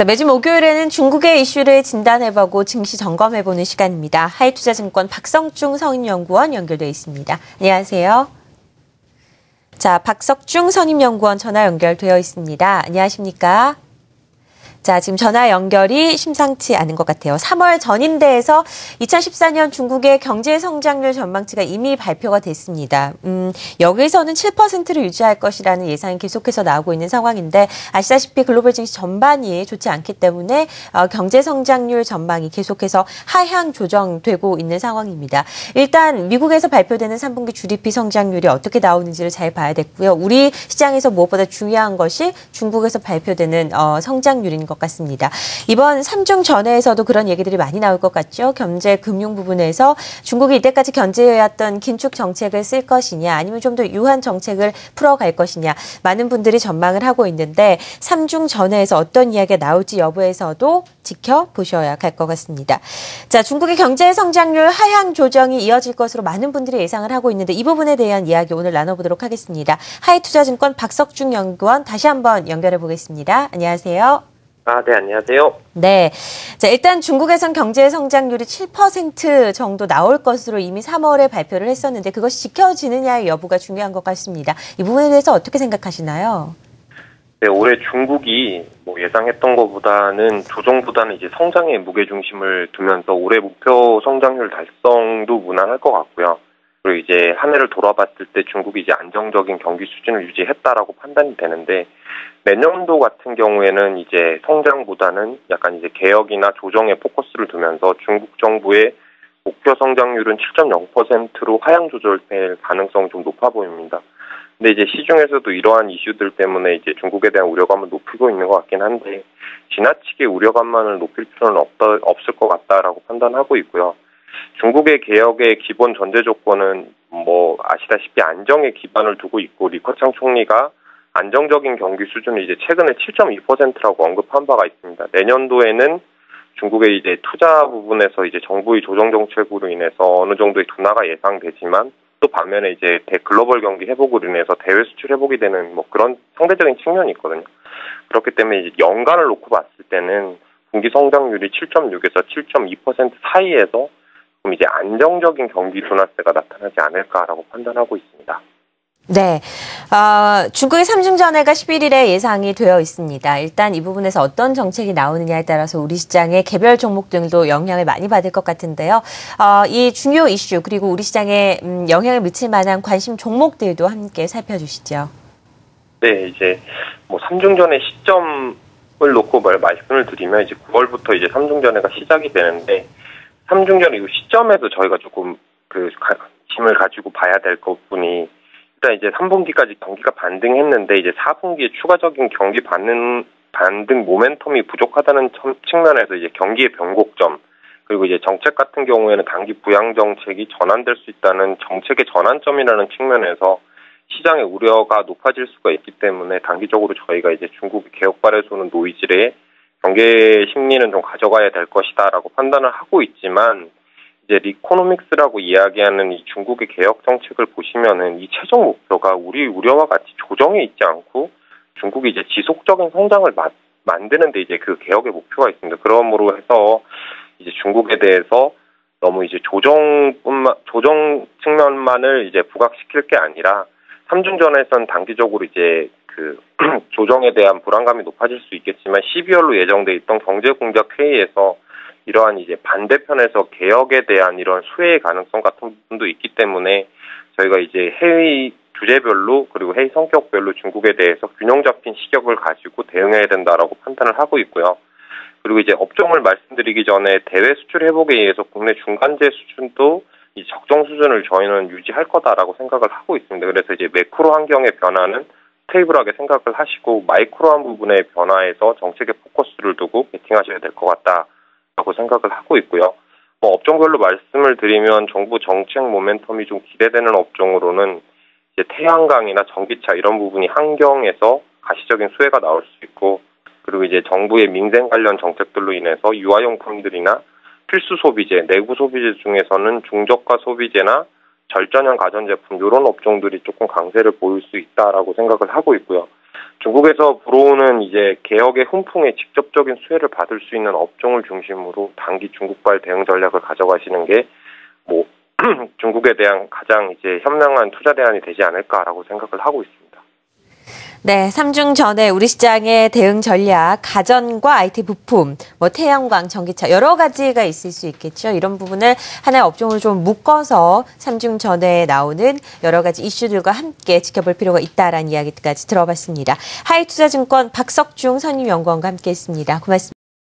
자, 매주 목요일에는 중국의 이슈를 진단해보고 증시 점검해보는 시간입니다. 하이투자증권 박성중 선임연구원 연결되어 있습니다. 안녕하세요. 자, 박성중 선임연구원 전화 연결되어 있습니다. 안녕하십니까? 자, 지금 전화 연결이 심상치 않은 것 같아요. 3월 전인대에서 2014년 중국의 경제 성장률 전망치가 이미 발표가 됐습니다. 여기서는 7%를 유지할 것이라는 예상이 계속해서 나오고 있는 상황인데 아시다시피 글로벌 증시 전반이 좋지 않기 때문에 경제 성장률 전망이 계속해서 하향 조정되고 있는 상황입니다. 일단 미국에서 발표되는 3분기 GDP 성장률이 어떻게 나오는지를 잘 봐야 됐고요. 우리 시장에서 무엇보다 중요한 것이 중국에서 발표되는 성장률인 것 같습니다. 이번 3중 전회에서도 그런 얘기들이 많이 나올 것 같죠. 경제, 금융 부분에서 중국이 이때까지 견제해왔던 긴축 정책을 쓸 것이냐 아니면 좀 더 유한 정책을 풀어갈 것이냐 많은 분들이 전망을 하고 있는데 3중 전회에서 어떤 이야기가 나올지 여부에서도 지켜보셔야 할 것 같습니다. 자, 중국의 경제 성장률 하향 조정이 이어질 것으로 많은 분들이 예상을 하고 있는데 이 부분에 대한 이야기 오늘 나눠보도록 하겠습니다. 하이투자증권 박성중 연구원 다시 한번 연결해 보겠습니다. 안녕하세요. 네, 안녕하세요. 네. 자, 일단 중국에선 경제 성장률이 7% 정도 나올 것으로 이미 3월에 발표를 했었는데 그것이 지켜지느냐의 여부가 중요한 것 같습니다. 이 부분에 대해서 어떻게 생각하시나요? 네, 올해 중국이 예상했던 것보다는 조정보다는 이제 성장에 무게중심을 두면서 올해 목표 성장률 달성도 무난할 것 같고요. 그리고 이제 한 해를 돌아봤을 때 중국이 이제 안정적인 경기 수준을 유지했다라고 판단이 되는데 내년도 같은 경우에는 이제 성장보다는 약간 이제 개혁이나 조정에 포커스를 두면서 중국 정부의 목표 성장률은 7.0%로 하향 조절될 가능성이 좀 높아 보입니다. 근데 이제 시중에서도 이러한 이슈들 때문에 이제 중국에 대한 우려감을 높이고 있는 것 같긴 한데 지나치게 우려감만을 높일 필요는 없을 것 같다라고 판단하고 있고요. 중국의 개혁의 기본 전제 조건은 아시다시피 안정에 기반을 두고 있고 리커창 총리가 안정적인 경기 수준을 이제 최근에 7.2%라고 언급한 바가 있습니다. 내년도에는 중국의 이제 투자 부분에서 이제 정부의 조정 정책으로 인해서 어느 정도의 둔화가 예상되지만 또 반면에 이제 글로벌 경기 회복으로 인해서 대외 수출 회복이 되는 그런 상대적인 측면이 있거든요. 그렇기 때문에 이제 연간을 놓고 봤을 때는 분기 성장률이 7.6에서 7.2% 사이에서 좀 이제 안정적인 경기 둔화세가 나타나지 않을까라고 판단하고 있습니다. 네. 중국의 3중 전회가 11일에 예상이 되어 있습니다. 일단 이 부분에서 어떤 정책이 나오느냐에 따라서 우리 시장의 개별 종목들도 영향을 많이 받을 것 같은데요. 이 중요 이슈 그리고 우리 시장에 영향을 미칠 만한 관심 종목들도 함께 살펴주시죠. 네, 이제 3중 전회 시점을 놓고 말씀을 드리면 이제 9월부터 이제 3중 전회가 시작이 되는데 3중 전회 이 시점에서 저희가 조금 관심을 가지고 봐야 될 부분이 일단 이제 3분기까지 경기가 반등했는데 이제 4분기에 추가적인 경기 반등 모멘텀이 부족하다는 측면에서 이제 경기의 변곡점 그리고 이제 정책 같은 경우에는 단기 부양 정책이 전환될 수 있다는 정책의 전환점이라는 측면에서 시장의 우려가 높아질 수가 있기 때문에 단기적으로 저희가 이제 중국의 개혁발에서 오는 노이즈에 경계 심리는 좀 가져가야 될 것이다라고 판단을 하고 있지만 이제 리코노믹스라고 이야기하는 이 중국의 개혁 정책을 보시면은 이 최종 목표가 우리 우려와 같이 조정에 있지 않고 중국이 이제 지속적인 성장을 만드는데 이제 그 개혁의 목표가 있습니다. 그러므로 해서 이제 중국에 대해서 너무 이제 조정 측면만을 이제 부각시킬 게 아니라 3중 전에선 단기적으로 이제 조정에 대한 불안감이 높아질 수 있겠지만 12월로 예정돼 있던 경제공작 회의에서 이러한 이제 반대편에서 개혁에 대한 이런 수혜의 가능성 같은 부분도 있기 때문에 저희가 이제 회의 주제별로 그리고 회의 성격별로 중국에 대해서 균형 잡힌 시각을 가지고 대응해야 된다라고 판단을 하고 있고요. 그리고 이제 업종을 말씀드리기 전에 대외 수출 회복에 의해서 국내 중간재 수준도 이 적정 수준을 저희는 유지할 거다라고 생각을 하고 있습니다. 그래서 이제 매크로 환경의 변화는 스테이블하게 생각을 하시고 마이크로한 부분의 변화에서 정책에 포커스를 두고 베팅하셔야 될 것 같다라고 생각을 하고 있고요. 업종별로 말씀을 드리면 정부 정책 모멘텀이 좀 기대되는 업종으로는 이제 태양광이나 전기차 이런 부분이 환경에서 가시적인 수혜가 나올 수 있고 그리고 이제 정부의 민생 관련 정책들로 인해서 유아용품들이나 필수 소비재, 내구 소비재 중에서는 중저가 소비재나 절전형 가전제품 이런 업종들이 조금 강세를 보일 수 있다라고 생각을 하고 있고요. 중국에서 불어오는 이제 개혁의 훈풍에 직접적인 수혜를 받을 수 있는 업종을 중심으로 단기 중국발 대응 전략을 가져가시는 게 뭐 중국에 대한 가장 이제 현명한 투자 대안이 되지 않을까라고 생각을 하고 있습니다. 네, 3중 전에 우리 시장의 대응 전략, 가전과 IT 부품, 태양광, 전기차 여러 가지가 있을 수 있겠죠. 이런 부분을 하나의 업종으로 좀 묶어서 3중 전에 나오는 여러 가지 이슈들과 함께 지켜볼 필요가 있다라는 이야기까지 들어봤습니다. 하이투자증권 박석중 선임연구원과 함께했습니다. 고맙습니다.